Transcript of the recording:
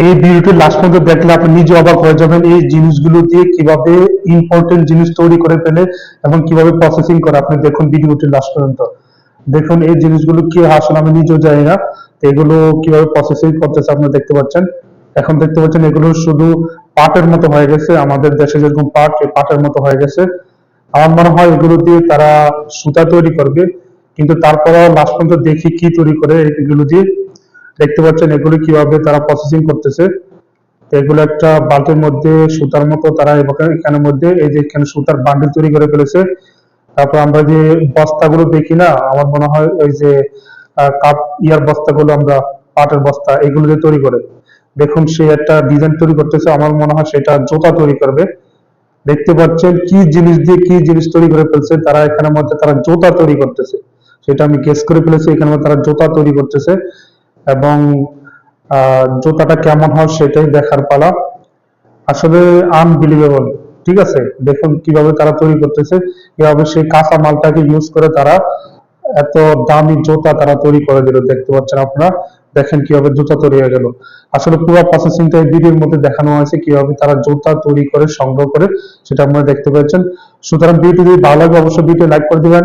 এই ভিডিওটি লাস্ট পর্যন্ত দেখলে আপনি নিজে অবাক হয়ে যাবেন এই জিনিসগুলো দিয়ে কিভাবে ইম্পর্টেন্ট জিনিস তৈরি করে ফেলে এবং কিভাবে প্রসেসিং করে। আপনি দেখুন ভিডিওটি লাস্ট পর্যন্ত দেখুন এই জিনিসগুলো কি আসলে আমি নিজেও জানি না। তো এগুলো কিভাবে প্রসেসিং করতেছে আপনি দেখতে পাচ্ছেন। এখন দেখতে পাচ্ছেন এগুলো শুধু পাটের মতো হয়ে গেছে, আমাদের দেশে যেরকম পাট, এই পাটের মতো হয়ে গেছে। আমার মনে হয় এগুলো দিয়ে তারা সুতা তৈরি করবে, কিন্তু তারপরেও লাস্ট পর্যন্ত দেখি কি তৈরি করে এগুলো দিয়ে। দেখতে পাচ্ছেন এগুলো কিভাবে তারা প্রসেসিং করতেছে। তো এগুলো একটা বালতির মধ্যে সুতার মতো তারা এখানের মধ্যে এই যে এখানে সুতার বান্ডিল তৈরি করে ফেলেছে। তারপর আমরা যে বস্তাগুলো দেখি না, আমার মনে হয় ওই যে কাপ ইয়ার বস্তাগুলো, আমরা পাটের বস্তা এগুলো দিয়ে তৈরি করে। দেখুন সে একটা ডিজাইন তৈরি করতেছে, আমার মনে হয় সেটা জুতা তৈরি করবে। দেখতে পাচ্ছেন কি জিনিস দিয়ে কি জিনিস তৈরি করে ফেলছে তারা, এখানের মধ্যে তারা জুতা তৈরি করতেছে। সেটা আমি গেস করে ফেলেছি, এখানে মধ্যে তারা জুতা তৈরি করতেছে। এবং জুতাটা কেমন হয় সেটাই দেখার পালা। আসলে আনবিলিভেবল। ঠিক আছে, দেখুন কিভাবে তারা তৈরি করতেছে, কিভাবে সেই কাঁচা মালটাকে ইউজ করে তারা এত দামি জুতা তারা তৈরি করে দিল। দেখতে পাচ্ছেন আপনারা, দেখেন কিভাবে জুতা তৈরি হয়ে গেল। আসলে পুরো প্রসেসিংটা এই ভিডিওর মধ্যে দেখানো হয়েছে কিভাবে তারা জুতা তৈরি করে সংগ্রহ করে, সেটা আপনারা দেখতে পাচ্ছেন। সুতরাং ভিডিও যদি ভালো লাগে অবশ্যই ভিডিও লাইক করে দিবেন।